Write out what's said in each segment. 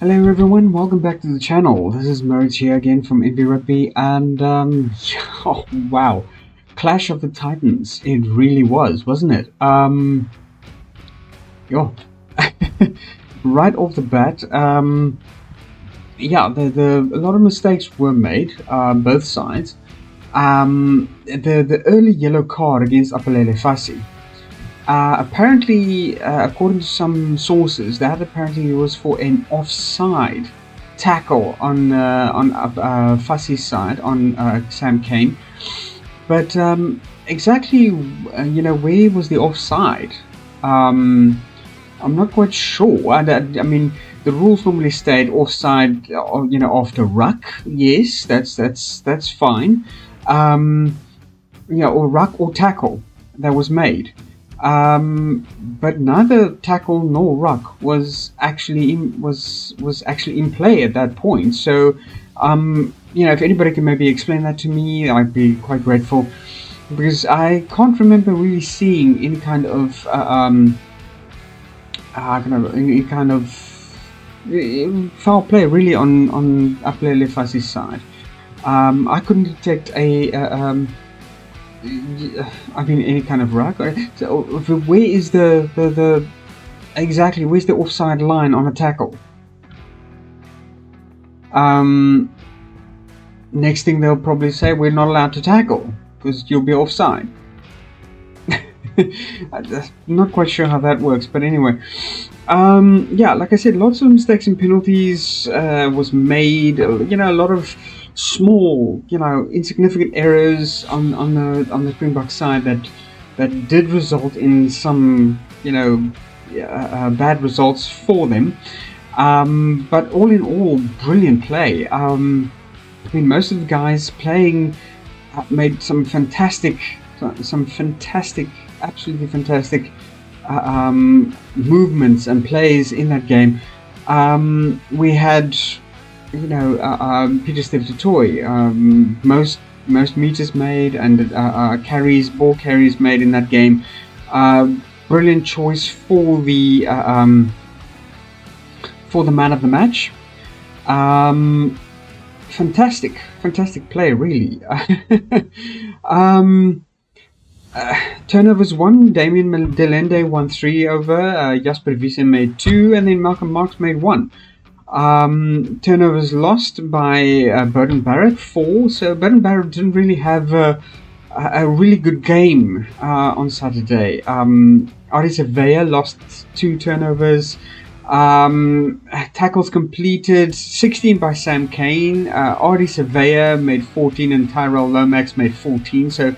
Hello everyone, welcome back to the channel. This is Moritz here again from MVRugby, and oh, wow, Clash of the Titans. It really was, wasn't it? Yo, right off the bat, yeah, a lot of mistakes were made, both sides. The early yellow card against Apalele Fassi. Apparently, according to some sources, that apparently was for an offside tackle on Fassi's side on Sam Cane. But exactly, where was the offside? I'm not quite sure. I mean, the rules normally state offside, after ruck. Yes, that's fine. Or ruck or tackle that was made. But neither tackle nor ruck was actually in play at that point. So, if anybody can maybe explain that to me, I'd be quite grateful, because I can't remember really seeing any kind of foul play really on Apalele Fassi's side. I couldn't detect any kind of ruck. So where is the exactly, where's the offside line on a tackle? Next thing they'll probably say, we're not allowed to tackle because you'll be offside. I'm not quite sure how that works, but anyway. Yeah, like I said, lots of mistakes and penalties was made. A lot of small, insignificant errors on the Springbok side that did result in some, bad results for them. But all in all, brilliant play. Most of the guys playing made some fantastic, absolutely fantastic movements and plays in that game. We had, Peter Steve Toy, most meters made and ball carries made in that game. Brilliant choice for the man of the match. Fantastic play, really. Turnovers 1, Damien Delende won 3 over, Jasper Wiese made 2, and then Malcolm Marks made 1. Turnovers lost by Burton Barrett 4, so Burton Barrett didn't really have a really good game on Saturday. Ari Sevilla lost 2 turnovers. Tackles completed 16 by Sam Cane. Ari Sevilla made 14 and Tyrell Lomax made 14. So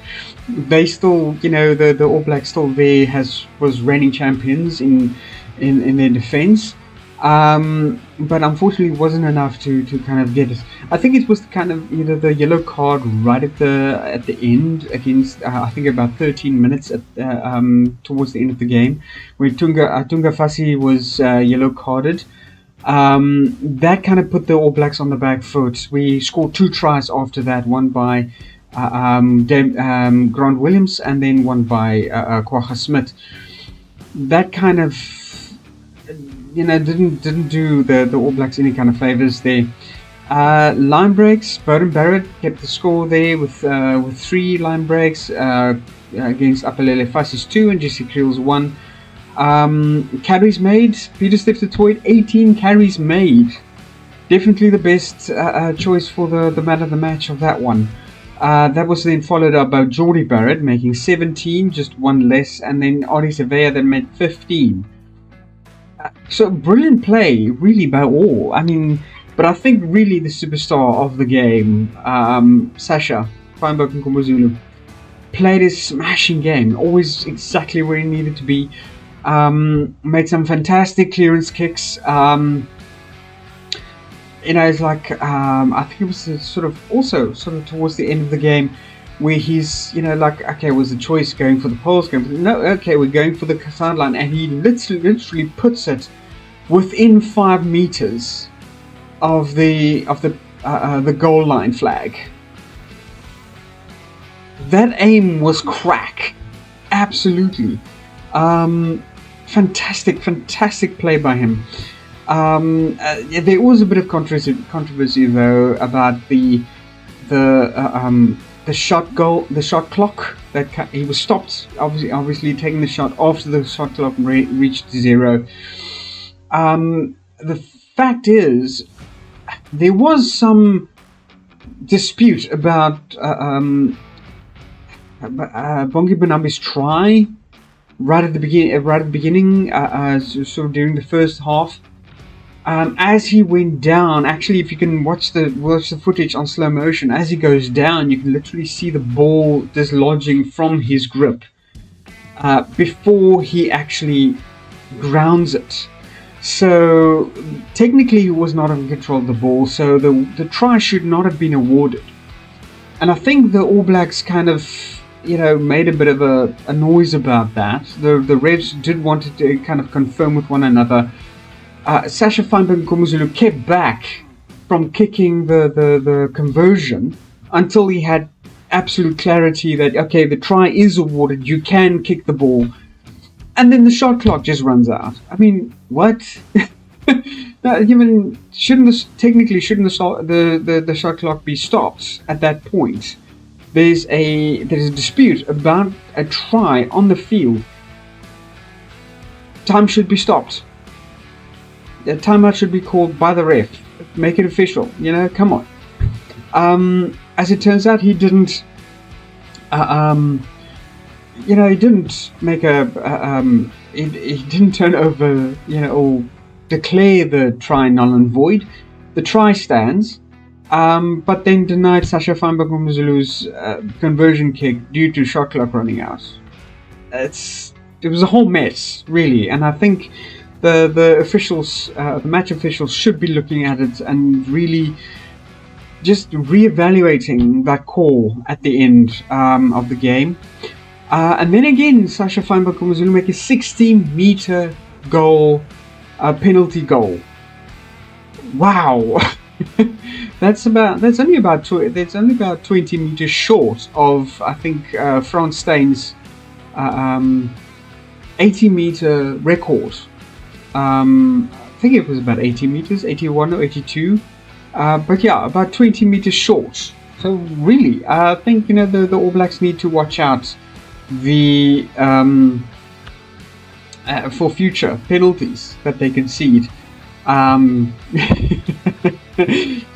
they still, the All Blacks still there was reigning champions in their defense. But unfortunately wasn't enough to kind of get it. I think it was kind of the yellow card right at the end against I think about 13 minutes towards the end of the game, where Tunga Fassi was yellow carded. That kind of put the All Blacks on the back foot. We scored 2 tries after that, one by Grant Williams and then one by Kwagga Smith. That kind of didn't do the All Blacks any kind of favors there. Line breaks, Burton Barrett kept the score there with 3 line breaks against Apalele Fassi's 2 and Jesse Creel's 1. Carries made, Peter Steve Toy 18 carries made. Definitely the best choice for the man of the match of that one. That was then followed up by Geordie Barrett making 17, just 1 less, and then Ari Sevilla that made 15. So brilliant play, really, by all. But I think really the superstar of the game, Sasha Feinberg and Nkombuzulu, played his smashing game, always exactly where he needed to be. Made some fantastic clearance kicks. It's like I think it was sort of towards the end of the game, where he's, okay, was the choice going for the poles, we're going for the sideline, and he literally puts it within 5 meters of the goal line flag. That aim was crack, absolutely. Fantastic play by him. Yeah, there was a bit of controversy though about the shot goal, the shot clock. That he was stopped, obviously taking the shot after the shot clock reached 0. The fact is, there was some dispute about Bongi Bonambi's try right at the beginning, sort of during the first half. As he went down, actually, if you can watch the footage on slow motion, as he goes down, you can literally see the ball dislodging from his grip before he actually grounds it. So technically, he was not in control of the ball. So the try should not have been awarded. And I think the All Blacks kind of, made a bit of a noise about that. The refs did want to kind of confirm with one another. Sasha Feinberg Nkomozulu kept back from kicking the conversion until he had absolute clarity that, okay, the try is awarded, you can kick the ball. And then the shot clock just runs out. I mean, what? Shouldn't the shot clock be stopped at that point? There's a dispute about a try on the field. Time should be stopped. The timeout should be called by the ref. Make it official. Come on. As it turns out, he didn't. He didn't make he didn't turn over. Or declare the try null and void. The try stands. But then denied Sasha Feinberg Nkomozulu's conversion kick due to shot clock running out. It was a whole mess, really, and I think the officials, the match officials, should be looking at it and really just reevaluating that call at the end of the game. And then again, Sasha Feinberg Nkomozulu make a 16-meter goal, penalty goal. Wow. That's only about 20 meters short of, I think, Frans Stein's 80-meter record. I think it was about 80 meters, 81 or 82. But yeah, about 20 meters short. So really, I think the All Blacks need to watch out for future penalties that they concede.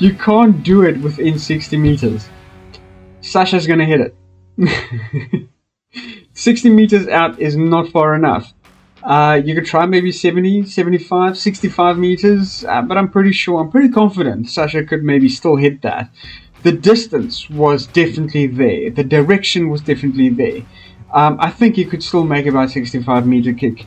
You can't do it within 60 meters. Sasha's gonna hit it. 60 meters out is not far enough. You could try maybe 70, 75, 65 meters, but I'm pretty confident Sasha could maybe still hit that. The distance was definitely there. The direction was definitely there. I think he could still make about 65-meter kick.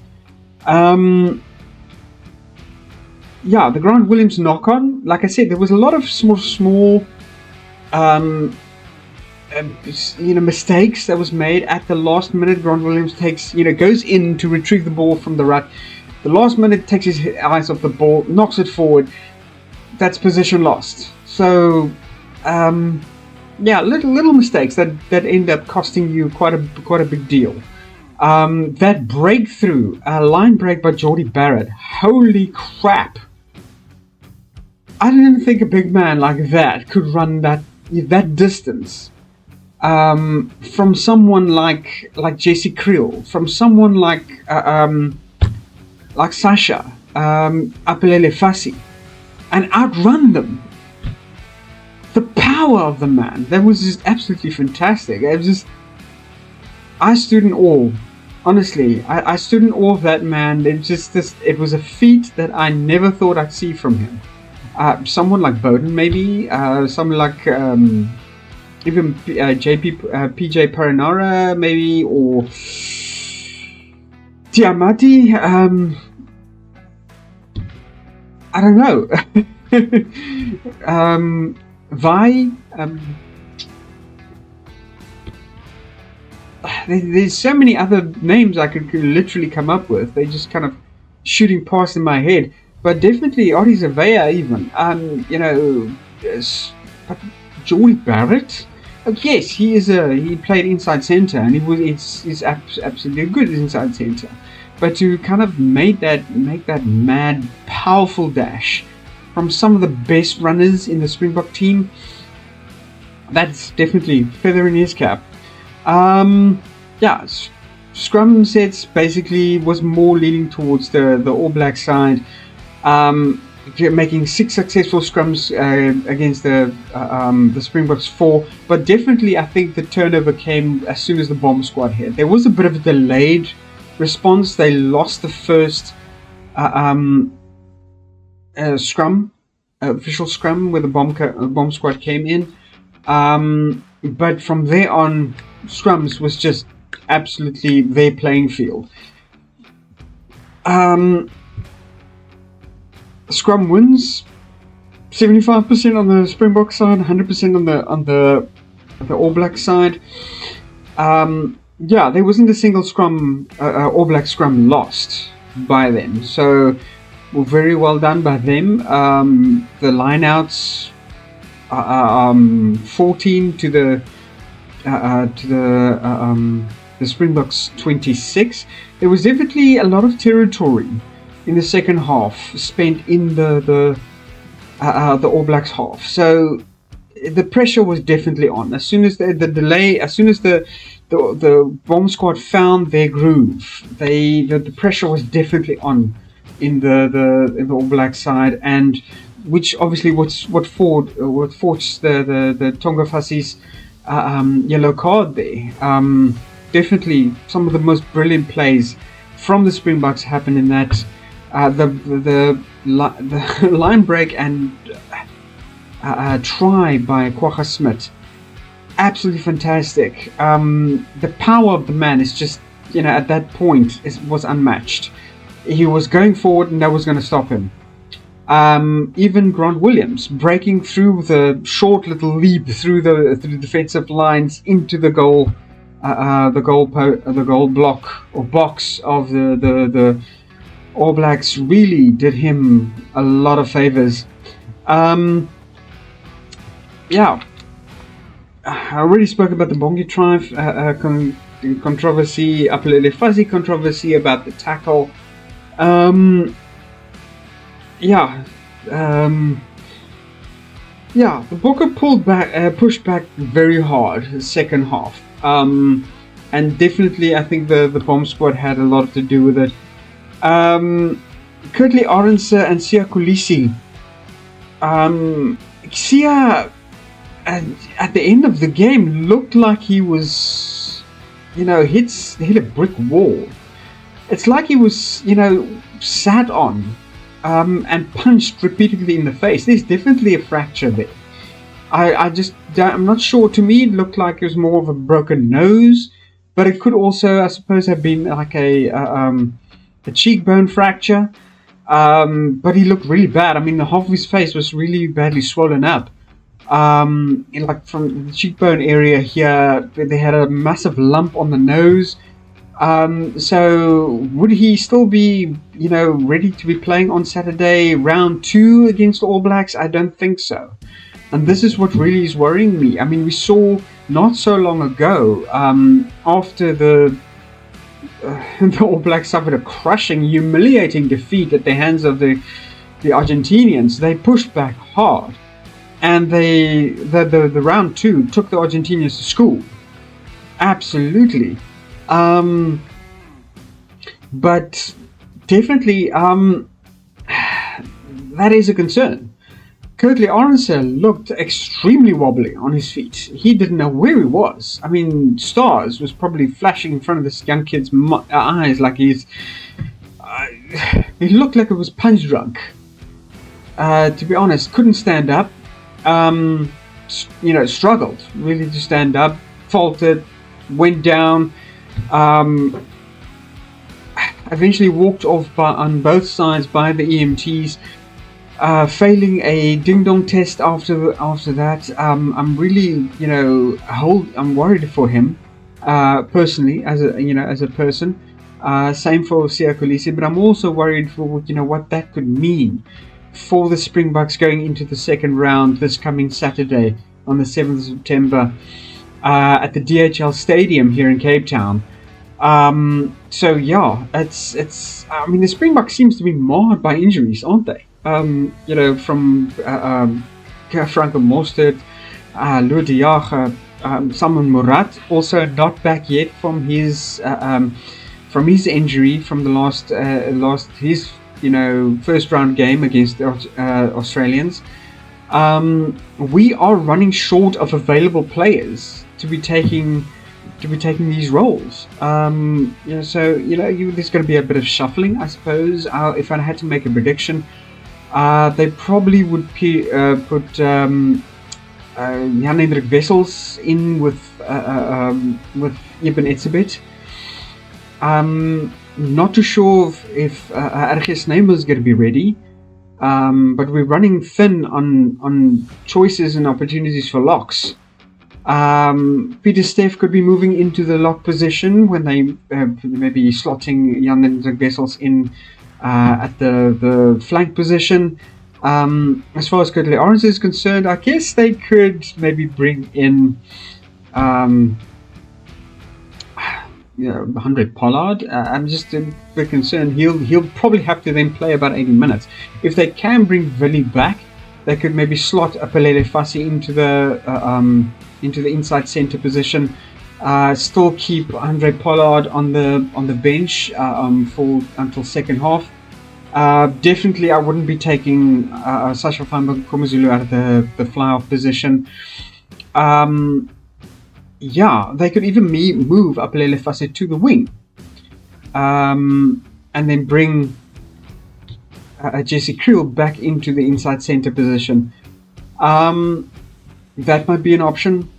Yeah, the Grant Williams knock-on, like I said, there was a lot of small mistakes that was made at the last minute. Grant Williams goes in to retrieve the ball from the ruck. The last minute takes his eyes off the ball, knocks it forward. That's position lost. So, little mistakes that end up costing you quite a big deal. That breakthrough, line break by Jordie Barrett. Holy crap! I didn't think a big man like that could run that distance. From someone like Jesse Creel, from someone like Sasha, Apelele Fassi, and outrun them. The power of the man, that was just absolutely fantastic. I stood in awe. Honestly, I stood in awe of that man. It was a feat that I never thought I'd see from him. Someone like Bowden, maybe. Someone like even PJ Paranara, maybe, or Tiamati. I don't know. Vi. There's so many other names I could literally come up with. They're just kind of shooting past in my head. But definitely Adi Zavea even. Jordie Barrett. Yes, he played inside centre, and he's absolutely good inside centre. but to kind of make that mad, powerful dash from some of the best runners in the Springbok team, that's definitely feather in his cap. Scrum sets basically was more leaning towards the All Black side, making 6 successful scrums against the Springboks 4. But definitely, I think the turnover came as soon as the bomb squad hit. There was a bit of a delayed response. They lost the first scrum, official scrum, where the bomb squad came in. But from there on, scrums was just absolutely their playing field. Scrum wins 75% on the Springbok side, 100% on the All Black side. There wasn't a single scrum, All Black scrum lost by them. So, very well done by them. The lineouts, 14 to the Springboks 26. There was definitely a lot of territory in the second half spent in the All Blacks half. So the pressure was definitely on. As soon as the bomb squad found their groove, the pressure was definitely on in the All Black side, and which obviously what forged the Tonga Fassi's yellow card there. Definitely some of the most brilliant plays from the Springboks happened in that. The line break and try by Kwagga Smith, absolutely fantastic. The power of the man is just, at that point was unmatched. He was going forward and that was going to stop him. Even Grant Williams breaking through with a short little leap through the defensive lines into the goal, the goal block or box of the All Blacks really did him a lot of favors. I already spoke about the Bongi Tribe controversy, Apelele Fuzzy controversy about the tackle. The Bokke pushed back very hard the second half. And definitely I think the bomb squad had a lot to do with it. Kurtley Arendse and Siya Kolisi. Siya at the end of the game looked like he was, hit a brick wall. It's like he was, sat on and punched repeatedly in the face. There's definitely a fracture there. I'm not sure. To me, it looked like it was more of a broken nose, but it could also, I suppose, have been like a cheekbone fracture. But he looked really bad. I mean, the half of his face was really badly swollen up. From the cheekbone area here, they had a massive lump on the nose. So would he still be, ready to be playing on Saturday, round 2 against the All Blacks? I don't think so. And this is what really is worrying me. I mean, we saw not so long ago, after the All Blacks suffered a crushing, humiliating defeat at the hands of the Argentinians. They pushed back hard, and the round 2 took the Argentinians to school. Absolutely. But definitely, that is a concern. Kurtley Arendse looked extremely wobbly on his feet. He didn't know where he was. I mean, stars was probably flashing in front of this young kid's eyes like he looked like he was punch drunk. To be honest, couldn't stand up. Struggled really to stand up, faltered, went down. Eventually walked off on both sides by the EMTs. Failing a ding-dong test after that. I'm really, I'm worried for him personally as a person. Same for Siya Kolisi, but I'm also worried for what that could mean for the Springboks going into the second round this coming Saturday on the 7th of September at the DHL Stadium here in Cape Town. So yeah, it's. I mean, the Springboks seems to be marred by injuries, aren't they? From Franco Mostert, Lou de Jager, Simon Murat, also not back yet from his injury from the last his first round game against the Australians. We are running short of available players to be taking these roles. There's going to be a bit of shuffling, I suppose. If I had to make a prediction, they probably would put Jan-Hendrik Wessels in with Eben Etzebeth. Not too sure if RGS Neymar is going to be ready. But we're running thin on choices and opportunities for locks. Peter Steff could be moving into the lock position when they maybe slotting Jan-Hendrik Wessels in at the flank position. As far as Curtly Orange is concerned, I guess they could maybe bring in Andre Pollard. I'm just a bit concerned. He'll probably have to then play about 80 minutes. If they can bring Vili back, they could maybe slot Apelele Fassi into the inside centre position. Still keep Andre Pollard on the bench until second half. Definitely, I wouldn't be taking Sasha van Komazulu out of the fly-off position. They could even move Apelele Fassi to the wing, and then bring Jesse Creel back into the inside centre position. That might be an option.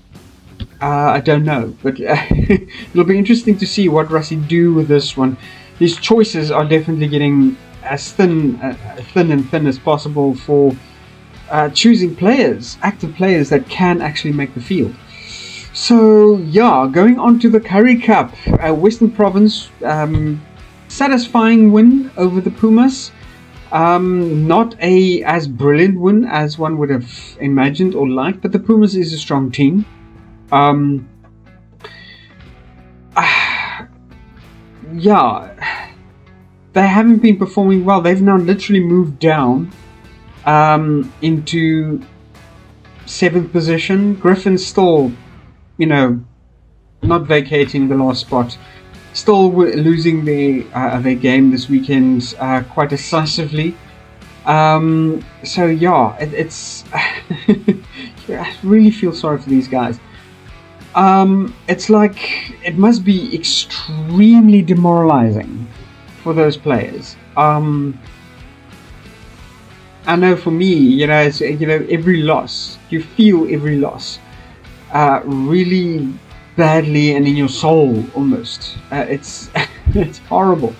I don't know, but it'll be interesting to see what Rassie do with this one. His choices are definitely getting as thin as possible for choosing active players that can actually make the field. So going on to the Currie Cup, Western Province, satisfying win over the Pumas. Not as brilliant win as one would have imagined or liked, but the Pumas is a strong team. They haven't been performing well. They've now literally moved down into 7th position. Griffin's still, not vacating the last spot. Still losing their game this weekend quite decisively. It's I really feel sorry for these guys. It's like it must be extremely demoralizing for those players. I know for me, every loss, you feel every loss really badly and in your soul almost. It's it's horrible.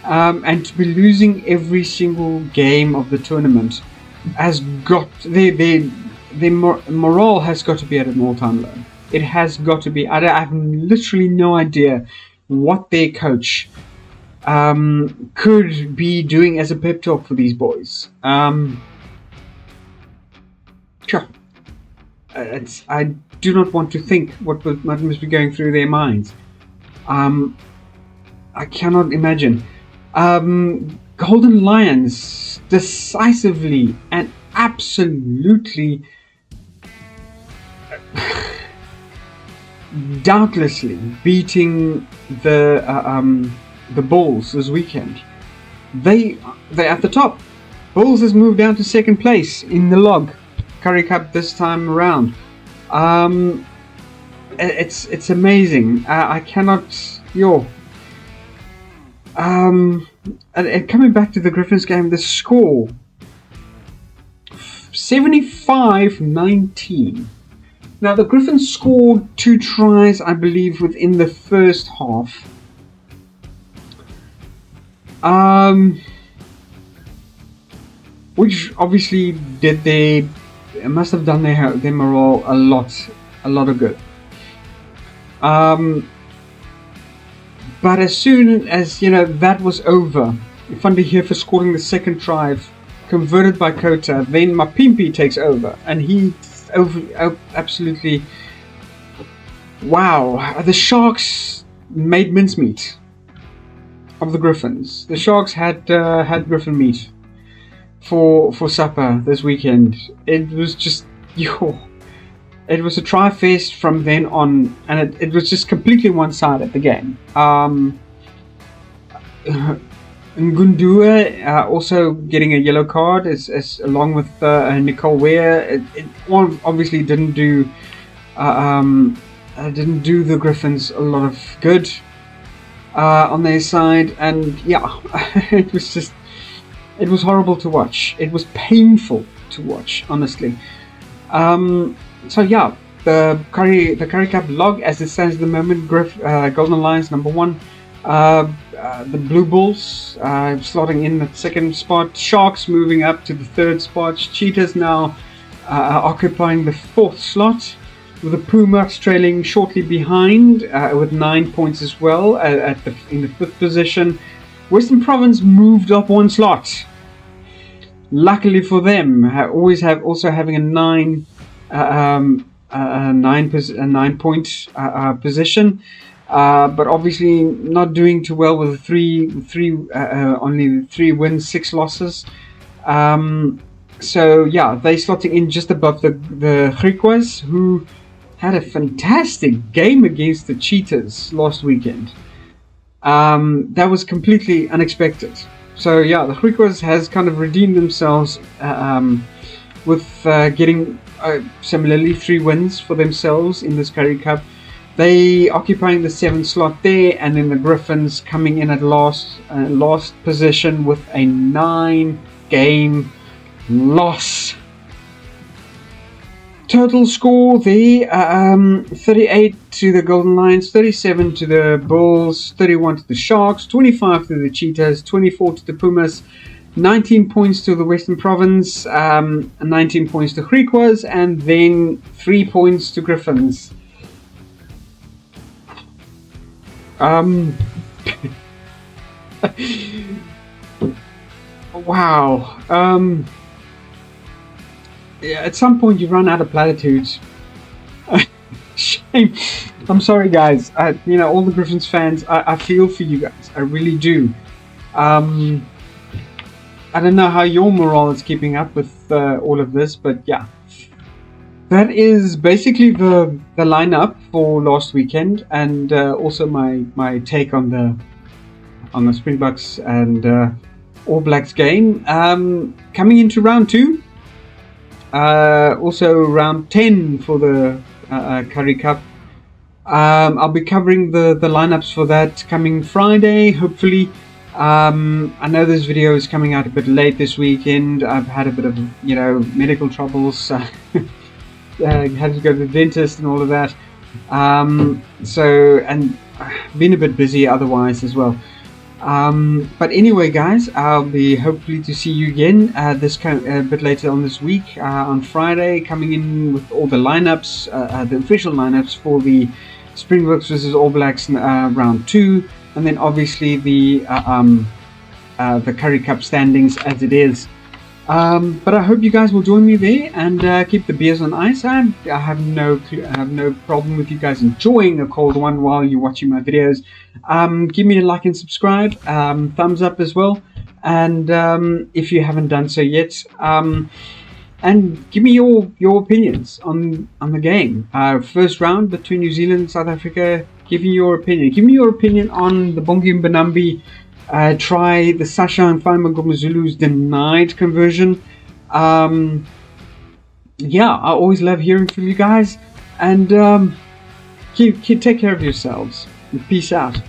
And to be losing every single game of the tournament has got their morale has got to be at an all-time low. It has got to be. I have literally no idea what their coach could be doing as a pep talk for these boys. I do not want to think what must be going through their minds. I cannot imagine. Golden Lions decisively and absolutely doubtlessly beating the Bulls this weekend. They're at the top. Bulls has moved down to second place in the log Currie Cup this time around. It's amazing. I cannot. And coming back to the Griffins game, the score 75-19. Now the Griffins scored 2 tries, I believe, within the first half. Which obviously must have done their morale a lot of good. But as soon as that was over, Van der Heever scoring the second try, converted by Kota, then Mapimpi takes over, and he absolutely wow. The Sharks made mincemeat of the Griffins. The Sharks had Griffin meat for supper this weekend. It was just it was a try fest from then on, and it was just completely one-sided, the game. Ngundua also getting a yellow card as along with Nicole Ware. It obviously didn't do the Griffins a lot of good on their side, and yeah, it was horrible to watch. It was painful to watch, honestly. So yeah, the Currie Cup log as it stands at the moment: Golden Lions number 1, the Blue Bulls slotting in the second spot, Sharks moving up to the third spot, Cheetahs now occupying the fourth slot, with the Pumas trailing shortly behind with 9 points as well in the fifth position. Western Province moved up one slot. Luckily for them, also having a 9 point position, but obviously not doing too well with only 3 wins, 6 losses. So yeah, they slotting in just above the Griquas, who had a fantastic game against the Cheetahs last weekend. That was completely unexpected. So yeah, the Griquas has kind of redeemed themselves with getting similarly 3 wins for themselves in this Currie Cup. They occupying the 7th slot there, and then the Griffins coming in at last position with a 9-game loss. Total score there, 38 to the Golden Lions, 37 to the Bulls, 31 to the Sharks, 25 to the Cheetahs, 24 to the Pumas, 19 points to the Western Province, 19 points to Griquas, and then 3 points to Griffins. Wow. Yeah, at some point you run out of platitudes. Shame. I'm sorry, guys. All the Griffins fans, I feel for you guys. I really do. I don't know how your morale is keeping up with all of this, but yeah. That is basically the lineup for last weekend, and also my take on the Springboks and All Blacks game. Coming into round 2. Also round 10 for the Currie Cup. I'll be covering the lineups for that coming Friday, hopefully. I know this video is coming out a bit late this weekend. I've had a bit of medical troubles. Had to go to the dentist and all of that. And been a bit busy otherwise as well. But anyway, guys, I'll be hopefully to see you again a bit later on this week on Friday, coming in with all the lineups, the official lineups for the Springboks versus All Blacks round 2, and then obviously the Currie Cup standings as it is. But I hope you guys will join me there and keep the beers on ice. I have no problem with you guys enjoying a cold one while you're watching my videos. Give me a like and subscribe, thumbs up as well, and if you haven't done so yet, and give me your opinions on the game. First round between New Zealand and South Africa. Give me your opinion. Give me your opinion on the Bongi Mbonambi try, the Sasha and Zulu's denied conversion. Yeah, I always love hearing from you guys, and take care of yourselves. Peace out.